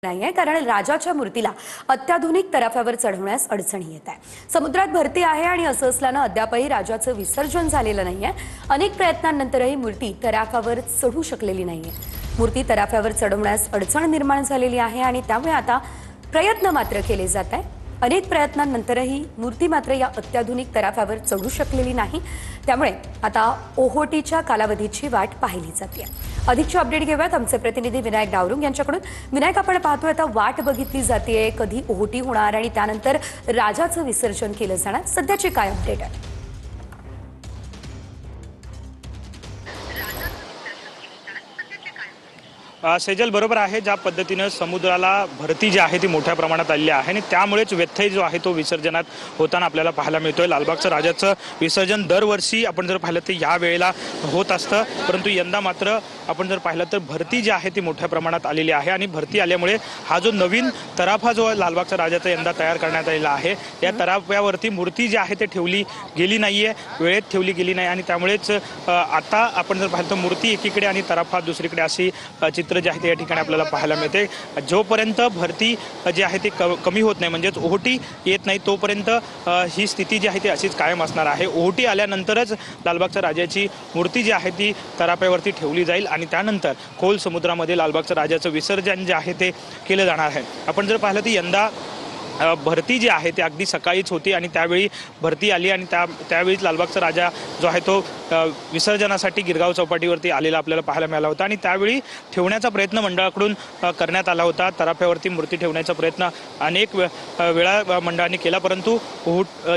नाहीये, कारण राजाच्या मूर्तीला अत्याधुनिक तराफ्यावर चढवण्यास अडचणी येत आहे। समुद्रात भरती आहे आणि असं असल्यानं अद्यापही राजाचं विसर्जन झालेलं नाहीये। अनेक प्रयत्नांनंतरही मूर्ती तराफ्यावर चढू शकलेली नाहीये। मूर्ती तराफ्यावर चढवण्यास अडचण निर्माण झालेली आहे आणि त्यामुळे आता प्रयत्न मात्र केले जात आहे। अनेक प्रयत्नांनंतरही मूर्ती मात्र या अत्याधुनिक तराफ्यावर चढू शकलेली नाही। त्यामुळे आता ओहोटीच्या कालावधीची वाट पाहिली जाते। अधिकचे अपडेट घेऊयात आमचे प्रतिनिधी विनायक डावरुंग यांच्याकडून। विनायक, आपण पाहतोय आता वाट बघितली जाते, कधी ओहोटी होणार आणि त्यानंतर राजाचं विसर्जन केलं जाणार, सध्याची काय अपडेट आहे? सेजल बरोबर आहे, ज्या पद्धतीनं समुद्राला भरती जी आहे ती मोठ्या प्रमाणात आलेली आहे आणि त्यामुळेच व्यत्यय जो आहे तो विसर्जनात होताना आपल्याला पाहायला मिळतोय। लालबागचं राजाचं विसर्जन दरवर्षी आपण जर पाहिलं तर या वेळेला होत असतं, परंतु यंदा मात्र आपण जर पाहिलं तर भरती जी आहे ती मोठ्या प्रमाणात आलेली आहे आणि भरती आल्यामुळे हा जो नवीन तराफा जो लालबागचा राजाचा यंदा तयार करण्यात आलेला आहे, या तराफ्यावरती मूर्ती जी आहे ते ठेवली गेली नाहीये, वेळेत ठेवली गेली नाही आणि त्यामुळेच आता आपण जर पाहिलं तर मूर्ती एकीकडे आणि तराफा दुसरीकडे अशी चित्र जे आहे ते या ठिकाणी आपल्याला पाहायला मिळते। जोपर्यंत भरती जी आहे ती कमी होत नाही, म्हणजेच ओहोटी येत नाही, तोपर्यंत ही स्थिती जी आहे ती अशीच कायम असणार आहे। ओहोटी आल्यानंतरच लालबागच्या राजाची मूर्ती जी आहे ती तराफ्यावरती ठेवली जाईल आणि त्यानंतर खोल समुद्रामध्ये लालबागच्या राजाचं विसर्जन जे आहे ते केलं जाणार आहे। आपण जर पाहिलं तर यंदा भरती जी आहे ती अगदी सकाळीच होती आणि त्यावेळी भरती आली आणि त्यावेळीच लालबागचा राजा जो आहे तो विसर्जनासाठी गिरगाव चौपाटीवरती आलेला आपल्याला पाहायला मिळाला होता आणि त्यावेळी ठेवण्याचा प्रयत्न मंडळाकडून करण्यात आला होता। तराफ्यावरती मूर्ती ठेवण्याचा प्रयत्न अनेक वेळा मंडळाने केला, परंतु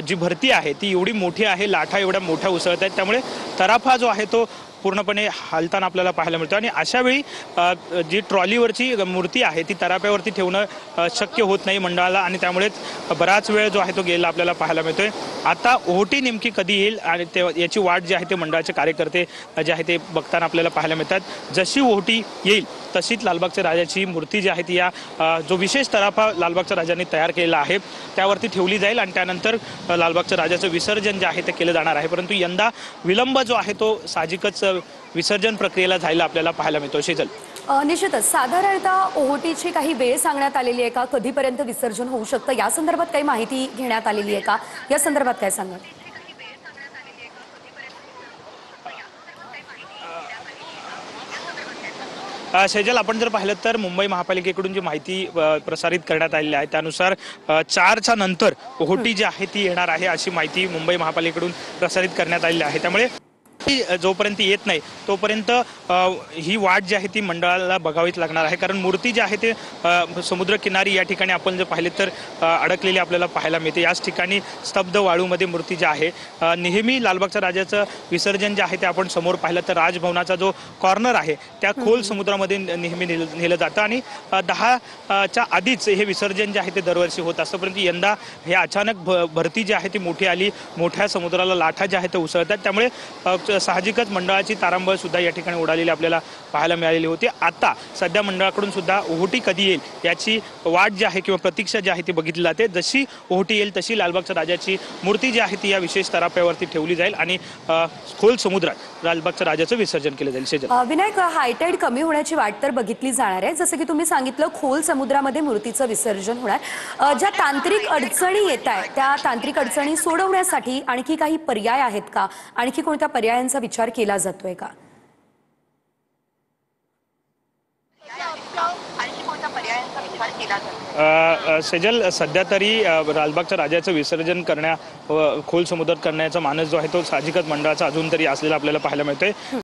जी भरती आहे ती एवढी मोठी आहे, लाटा एवढ्या मोठ्या उसळत आहेत, त्यामुळे तराफा जो आहे तो पूर्णपणे हालताना आपल्याला पाहायला मिळतं आणि अशा वेळी जी ट्रॉलीवरची मूर्ती आहे ती तराफ्यावरती ठेवणं शक्य होत नाही मंडळाला आणि त्यामुळेच बराच वेळ जो आहे तो गेला आपल्याला पाहायला मिळतोय। आता ओहोटी नेमकी कधी येईल आणि याची वाट जी आहे ते मंडळाचे कार्यकर्ते जे आहे ते बघताना आपल्याला पाहायला मिळतात। जशी ओहोटी येईल तशीच लालबागच्या राजाची मूर्ती जी आहे ती या जो विशेष तराफा लालबागच्या राजाने तयार केलेला आहे त्यावरती ठेवली जाईल आणि त्यानंतर लालबागच्या राजाचं विसर्जन जे आहे ते केलं जाणार आहे। परंतु यंदा विलंब जो आहे तो साहजिकच विसर्जन प्रक्रियेला जायला आपल्याला पाहायला मिळतो। शेजल, निश्चितच साधारणतः ओहोटीची काही वेळ सांगण्यात आलेली आहे का? कधीपर्यंत विसर्जन होऊ शकतं या संदर्भात काही माहिती घेण्यात आलेली आहे का? या संदर्भात काय सांगाल? शेजल, आपण जर पाहिलं तर मुंबई महापालिकेकडून जी माहिती प्रसारित करण्यात आलेली आहे त्यानुसार 4च्या नंतर ओहोटी जी आहे ती येणार आहे अशी माहिती मुंबई महापालिकेकडून प्रसारित करण्यात आलेली आहे। त्यामुळे जोपर्यंत येत नाही तोपर्यंत ही वाट जी आहे ती मंडळाला बघावीच लागणार आहे, कारण मूर्ती जी आहे ते समुद्रकिनारी या ठिकाणी आपण जर पाहिले तर अडकलेली आपल्याला पाहायला मिळते। याच ठिकाणी स्तब्ध वाळूमध्ये मूर्ती जी आहे, नेहमी लालबागच्या राजाचं विसर्जन जे आहे ते आपण समोर पाहिलं तर राजभवनाचा जो कॉर्नर आहे त्या खोल समुद्रामध्ये नेहमी नेलं जातं आणि 10च्या आधीच हे विसर्जन जे आहे ते दरवर्षी होत असतं, परंतु यंदा हे अचानक भरती जी आहे ती मोठी आली, मोठ्या समुद्राला लाटा ज्या आहेत ते उसळतात, त्यामुळे साहजिकच मंडळाची तारांबळ सुद्धा या ठिकाणी उडालेली आपल्याला पाहायला मिळालेली होती। आता सध्या मंडळाकडून सुद्धा ओहोटी कधी येईल याची वाट जी आहे किंवा प्रतीक्षा जी आहे ती बघितली जाते। जशी ओहोटी येईल तशी लालबागच्या राजाची मूर्ती जी आहे ती या विशेष तराफ्यावरती ठेवली जाईल आणि खोल समुद्रात लालबागच्या राजाचं विसर्जन केलं जाईल। विनायक, हायटाईड कमी होण्याची वाट तर बघितली जाणार आहे, जसं की तुम्ही सांगितलं खोल समुद्रामध्ये मूर्तीचं विसर्जन होणार। ज्या तांत्रिक अडचणी येत आहेत त्या तांत्रिक अडचणी सोडवण्यासाठी आणखी काही पर्याय आहेत का? आणखी कोणत्या पर्यायांचा विचार केला जातोय का? सेजल, सध्या तरी लालबागच्या राजाचं विसर्जन खोल समुद्रात करण्याचा मानस जो आहे तो साहजिकच मंडळाचा अजून तरी असलेला आपल्याला पाहायला मिळतोय।